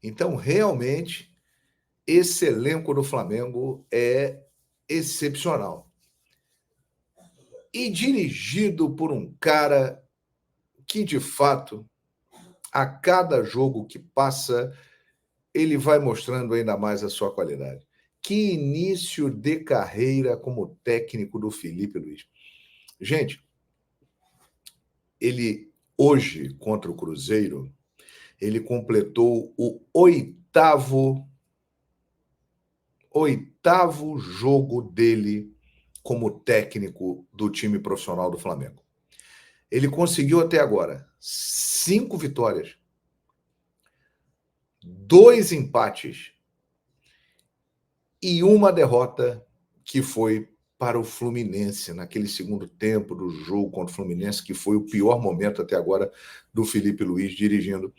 Então, realmente, esse elenco do Flamengo é excepcional. E dirigido por um cara que, de fato, a cada jogo que passa, ele vai mostrando ainda mais a sua qualidade. Que início de carreira como técnico do Felipe Luiz. Gente, ele hoje, contra o Cruzeiro, ele completou o oitavo jogo dele como técnico do time profissional do Flamengo. Ele conseguiu até agora 5 vitórias, 2 empates e uma derrota, que foi para o Fluminense, naquele segundo tempo do jogo contra o Fluminense, que foi o pior momento até agora do Felipe Luiz dirigindo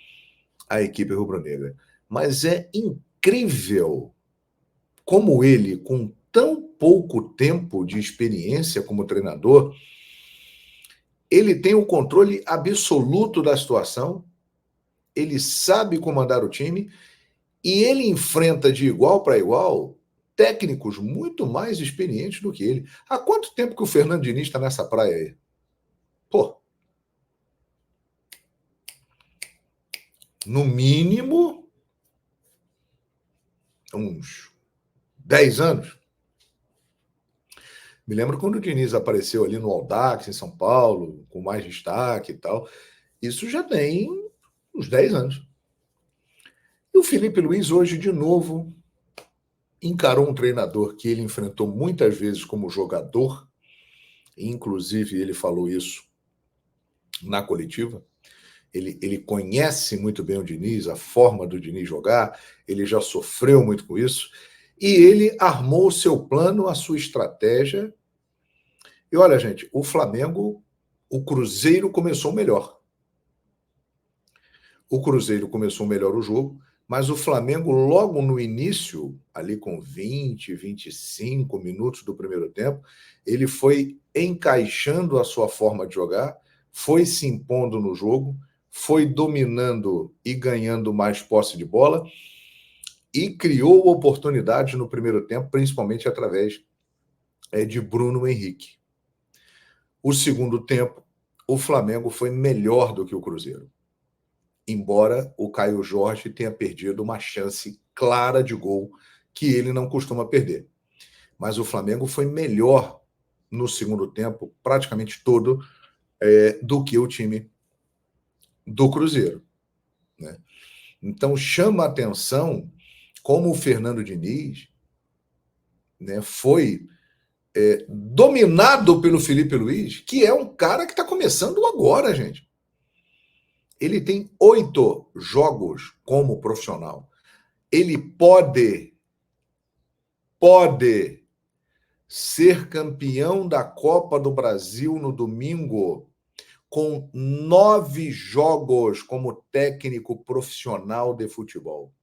a equipe rubro-negra. Mas é incrível como ele, com tão pouco tempo de experiência como treinador, ele tem o controle absoluto da situação, ele sabe comandar o time e ele enfrenta de igual para igual técnicos muito mais experientes do que ele. Há quanto tempo que o Fernando Diniz está nessa praia aí? Pô, no mínimo uns 10 anos. Me lembro quando o Diniz apareceu ali no Audax, em São Paulo, com mais destaque e tal. Isso já tem uns 10 anos. E o Felipe Luiz, hoje, de novo, encarou um treinador que ele enfrentou muitas vezes como jogador, inclusive ele falou isso na coletiva. Ele conhece muito bem o Diniz, a forma do Diniz jogar, ele já sofreu muito com isso, e ele armou o seu plano, a sua estratégia. E olha, gente, o Flamengo, o Cruzeiro começou melhor. O Cruzeiro começou melhor o jogo, mas o Flamengo, logo no início, ali com 20, 25 minutos do primeiro tempo, ele foi encaixando a sua forma de jogar, foi se impondo no jogo, foi dominando e ganhando mais posse de bola e criou oportunidades no primeiro tempo, principalmente através de Bruno Henrique. O segundo tempo, o Flamengo foi melhor do que o Cruzeiro, embora o Caio Jorge tenha perdido uma chance clara de gol que ele não costuma perder. Mas o Flamengo foi melhor no segundo tempo, praticamente todo, do que o time do Cruzeiro, né? Então chama a atenção como o Fernando Diniz, né, foi dominado pelo Felipe Luiz, que é um cara que está começando agora, gente. Ele tem 8 jogos como profissional. Ele pode ser campeão da Copa do Brasil no domingo com 9 jogos como técnico profissional de futebol.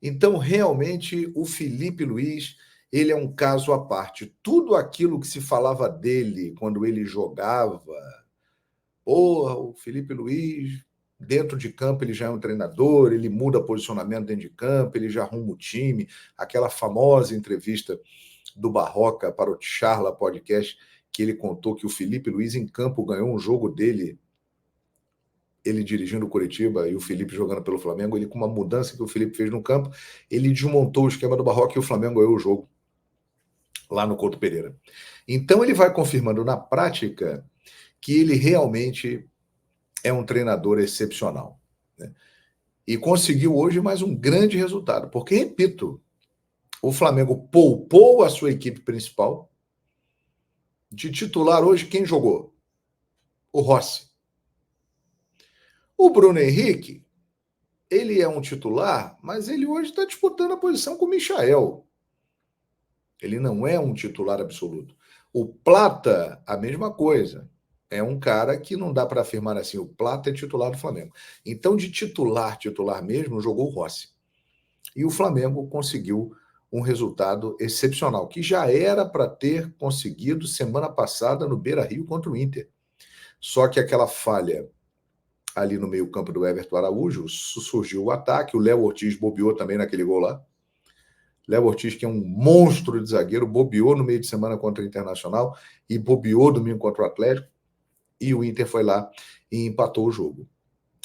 Então, realmente, o Felipe Luiz, ele é um caso à parte. Tudo aquilo que se falava dele quando ele jogava, porra, o Felipe Luiz, dentro de campo, ele já é um treinador, ele muda posicionamento dentro de campo, ele já arruma o time. Aquela famosa entrevista do Barroca para o Charla Podcast, que ele contou que o Felipe Luiz, em campo, ganhou um jogo dele, ele dirigindo o Coritiba e o Felipe jogando pelo Flamengo. Ele, com uma mudança que o Felipe fez no campo, ele desmontou o esquema do Barroca e o Flamengo ganhou o jogo lá no Couto Pereira. Então ele vai confirmando na prática que ele realmente é um treinador excepcional, né? E conseguiu hoje mais um grande resultado, porque, repito, o Flamengo poupou a sua equipe principal. De titular hoje, quem jogou? O Rossi. O Bruno Henrique, ele é um titular, mas ele hoje está disputando a posição com o Michael. Ele não é um titular absoluto. O Plata, a mesma coisa. É um cara que não dá para afirmar assim, o Plata é titular do Flamengo. Então, de titular mesmo, jogou o Rossi. E o Flamengo conseguiu um resultado excepcional, que já era para ter conseguido semana passada no Beira-Rio contra o Inter. Só que aquela falha ali no meio-campo do Everton Araújo, surgiu o ataque, o Léo Ortiz bobeou também naquele gol lá. Léo Ortiz, que é um monstro de zagueiro, bobeou no meio de semana contra o Internacional e bobeou domingo contra o Atlético, e o Inter foi lá e empatou o jogo.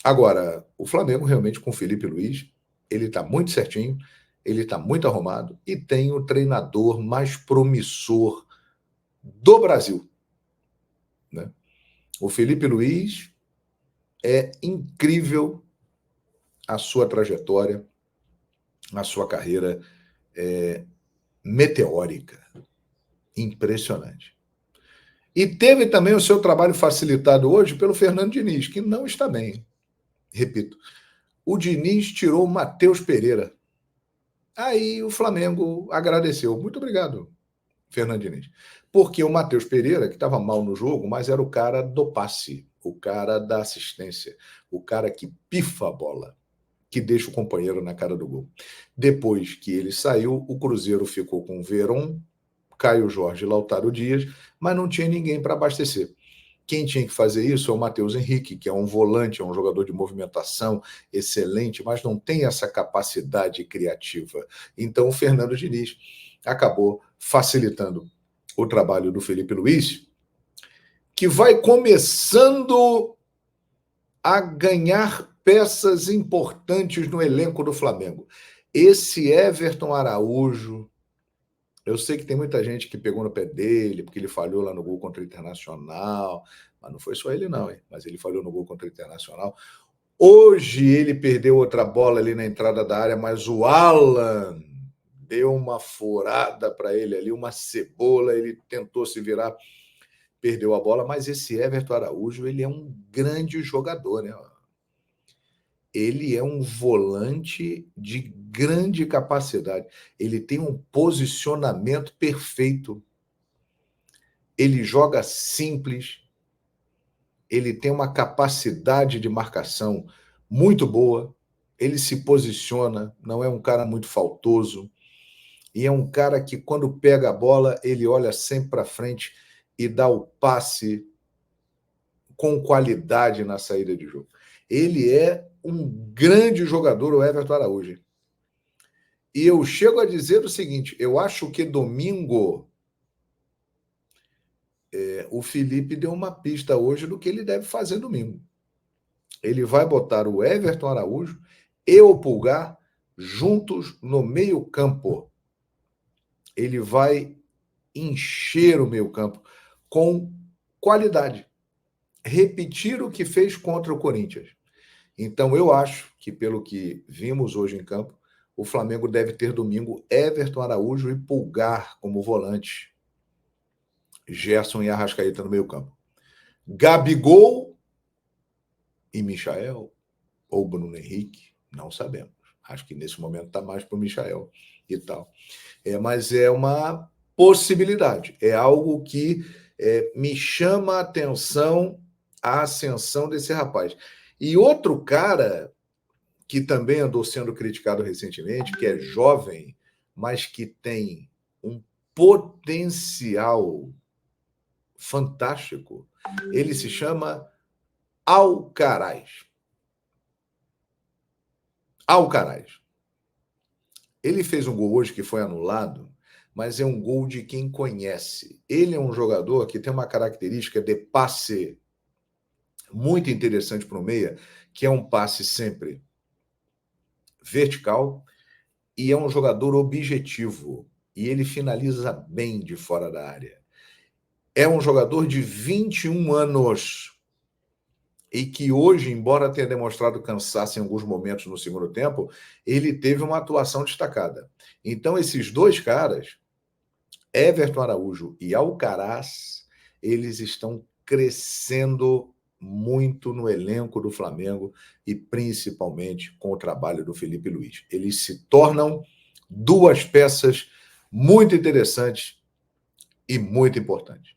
Agora, o Flamengo realmente com o Felipe Luiz, ele está muito certinho, ele está muito arrumado e tem o treinador mais promissor do Brasil, né? O Felipe Luiz é incrível a sua trajetória, a sua carreira meteórica, impressionante. E teve também o seu trabalho facilitado hoje pelo Fernando Diniz, que não está bem. Repito, o Diniz tirou o Matheus Pereira. Aí o Flamengo agradeceu. Muito obrigado, Fernando Diniz. Porque o Matheus Pereira, que estava mal no jogo, mas era o cara do passe, o cara da assistência, o cara que pifa a bola, que deixa o companheiro na cara do gol. Depois que ele saiu, o Cruzeiro ficou com o Veron, Caio Jorge e Lautaro Dias, mas não tinha ninguém para abastecer. Quem tinha que fazer isso é o Matheus Henrique, que é um volante, é um jogador de movimentação excelente, mas não tem essa capacidade criativa. Então o Fernando Diniz acabou facilitando o trabalho do Felipe Luiz, que vai começando a ganhar peças importantes no elenco do Flamengo. Esse Everton Araújo, eu sei que tem muita gente que pegou no pé dele, porque ele falhou lá no gol contra o Internacional, mas não foi só ele não, hein? Mas ele falhou no gol contra o Internacional. Hoje ele perdeu outra bola ali na entrada da área, mas o Alan deu uma furada para ele ali, uma cebola, ele tentou se virar, perdeu a bola, mas esse Everton Araújo, ele é um grande jogador, né? Ele é um volante de grande capacidade. Ele tem um posicionamento perfeito. Ele joga simples. Ele tem uma capacidade de marcação muito boa. Ele se posiciona, não é um cara muito faltoso. E é um cara que, quando pega a bola, ele olha sempre para frente e dá o passe com qualidade na saída de jogo. Ele é um grande jogador, o Everton Araújo. E eu chego a dizer o seguinte, eu acho que domingo o Felipe deu uma pista hoje do que ele deve fazer domingo. Ele vai botar o Everton Araújo e o Pulgar juntos no meio-campo. Ele vai encher o meio-campo com qualidade. Repetir o que fez contra o Corinthians. Então, eu acho que, pelo que vimos hoje em campo, o Flamengo deve ter domingo Everton Araújo e Pulgar como volante. Gerson e Arrascaeta no meio-campo. Gabigol e Michael ou Bruno Henrique, não sabemos. Acho que nesse momento está mais para o Michael e tal. Mas é uma possibilidade. É algo que me chama a atenção a ascensão desse rapaz. E outro cara que também andou sendo criticado recentemente, que é jovem, mas que tem um potencial fantástico, ele se chama Alcaraz. Alcaraz. Ele fez um gol hoje que foi anulado, mas é um gol de quem conhece. Ele é um jogador que tem uma característica de passe muito interessante para o meia, que é um passe sempre vertical e é um jogador objetivo. E ele finaliza bem de fora da área. É um jogador de 21 anos e que hoje, embora tenha demonstrado cansaço em alguns momentos no segundo tempo, ele teve uma atuação destacada. Então, esses dois caras, Everton Araújo e Alcaraz, eles estão crescendo muito no elenco do Flamengo e principalmente com o trabalho do Felipe Luiz. Eles se tornam duas peças muito interessantes e muito importantes.